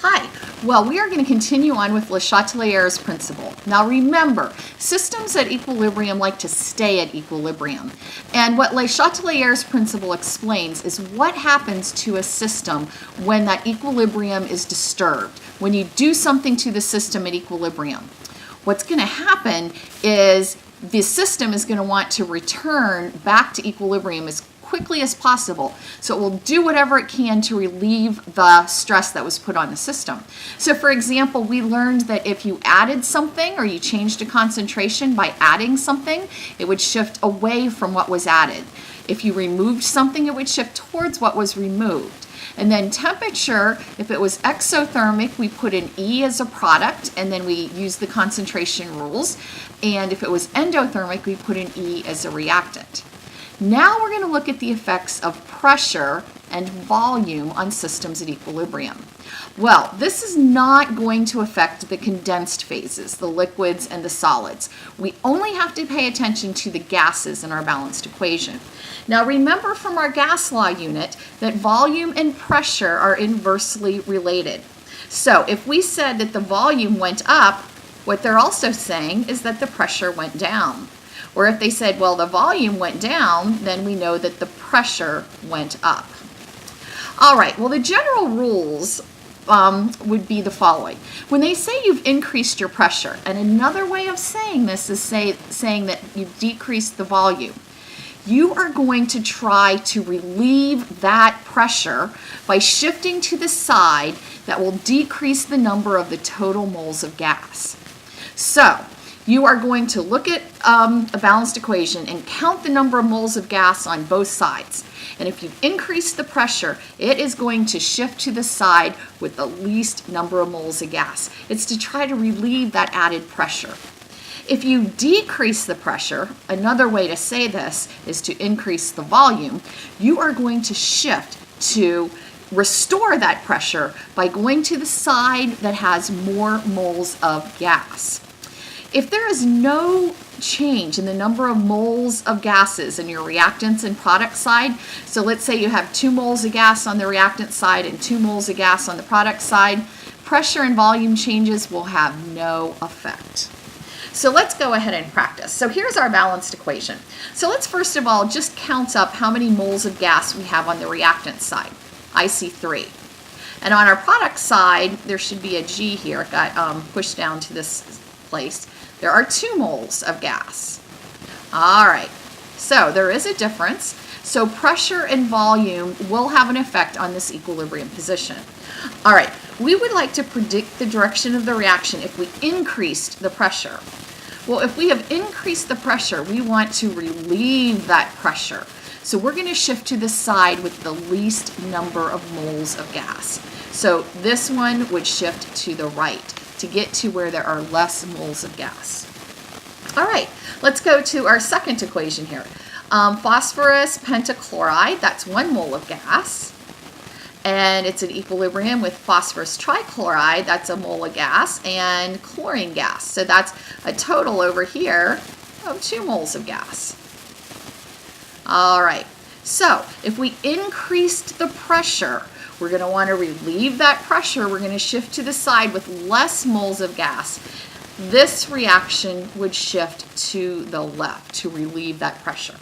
Hi. Well, we are going to continue on with LeChatelier's principle. Now remember, systems at equilibrium like to stay at equilibrium. And what LeChatelier's principle explains is what happens to a system when that equilibrium is disturbed, when you do something to the system at equilibrium. What's going to happen is the system is going to want to return back to equilibrium as quickly as possible. So it will do whatever it can to relieve the stress that was put on the system. So for example, we learned that if you added something or you changed a concentration by adding something, it would shift away from what was added. If you removed something, it would shift towards what was removed. And then temperature, if it was exothermic, we put an E as a product, and then we use the concentration rules. And if it was endothermic, we put an E as a reactant. Now we're going to look at the effects of pressure and volume on systems at equilibrium. Well, this is not going to affect the condensed phases, the liquids and the solids. We only have to pay attention to the gases in our balanced equation. Now remember from our gas law unit that volume and pressure are inversely related. So if we said that the volume went up, what they're also saying is that the pressure went down. Or if they said, well, the volume went down, then we know that the pressure went up. All right, well, the general rules would be the following. When they say you've increased your pressure, and another way of saying this is saying that you've decreased the volume, you are going to try to relieve that pressure by shifting to the side that will decrease the number of the total moles of gas. So, you are going to look at a balanced equation and count the number of moles of gas on both sides. And if you increase the pressure, it is going to shift to the side with the least number of moles of gas. It's to try to relieve that added pressure. If you decrease the pressure, another way to say this is to increase the volume, you are going to shift to restore that pressure by going to the side that has more moles of gas. If there is no change in the number of moles of gases in your reactants and product side, so let's say you have 2 moles of gas on the reactant side and 2 moles of gas on the product side, pressure and volume changes will have no effect. So let's go ahead and practice. So here's our balanced equation. So let's first of all just count up how many moles of gas we have on the reactant side. I see 3. And on our product side, there should be a G here. It got pushed down to this place. There are 2 moles of gas. All right, so there is a difference. So pressure and volume will have an effect on this equilibrium position. All right, we would like to predict the direction of the reaction if we increased the pressure. Well, if we have increased the pressure, we want to relieve that pressure. So we're going to shift to the side with the least number of moles of gas. So this one would shift to the right to get to where there are less moles of gas. All right, let's go to our second equation here. Phosphorus pentachloride, that's 1 mole of gas. And it's in equilibrium with phosphorus trichloride, that's a mole of gas, and chlorine gas. So that's a total over here of 2 moles of gas. All right, so if we increased the pressure, we're going to want to relieve that pressure. We're going to shift to the side with less moles of gas. This reaction would shift to the left to relieve that pressure.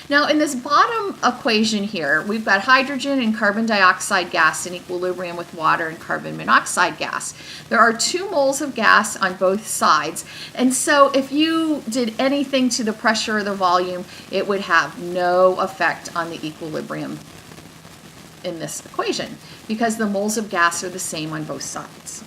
Now in this bottom equation here, we've got hydrogen and carbon dioxide gas in equilibrium with water and carbon monoxide gas. There are 2 moles of gas on both sides, and so if you did anything to the pressure or the volume, it would have no effect on the equilibrium in this equation because the moles of gas are the same on both sides.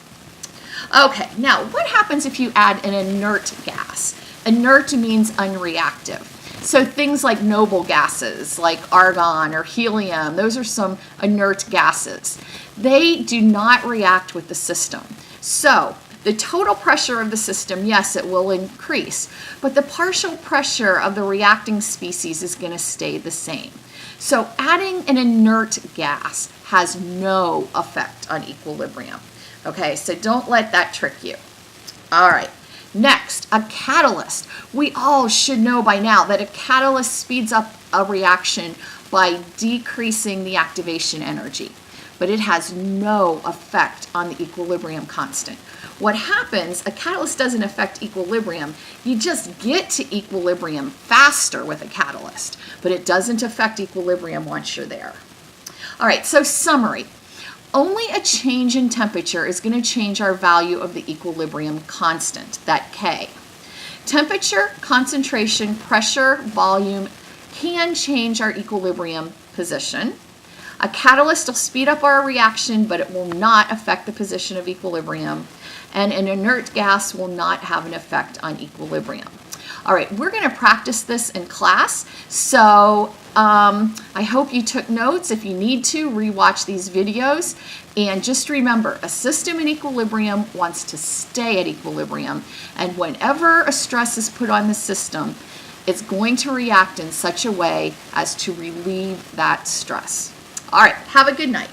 Okay, now what happens if you add an inert gas? Inert means unreactive. So things like noble gases like argon or helium, those are some inert gases. They do not react with the system. So the total pressure of the system, yes, it will increase, but the partial pressure of the reacting species is going to stay the same. So adding an inert gas has no effect on equilibrium. Okay, so don't let that trick you. All right, next, a catalyst. We all should know by now that a catalyst speeds up a reaction by decreasing the activation energy, but it has no effect on the equilibrium constant. What happens, a catalyst doesn't affect equilibrium. You just get to equilibrium faster with a catalyst, but it doesn't affect equilibrium once you're there. All right, so summary. Only a change in temperature is going to change our value of the equilibrium constant, that K. Temperature, concentration, pressure, volume can change our equilibrium position. A catalyst will speed up our reaction, but it will not affect the position of equilibrium. And an inert gas will not have an effect on equilibrium. All right, we're going to practice this in class, so I hope you took notes. If you need to, rewatch these videos. And just remember, a system in equilibrium wants to stay at equilibrium, and whenever a stress is put on the system, it's going to react in such a way as to relieve that stress. All right, have a good night.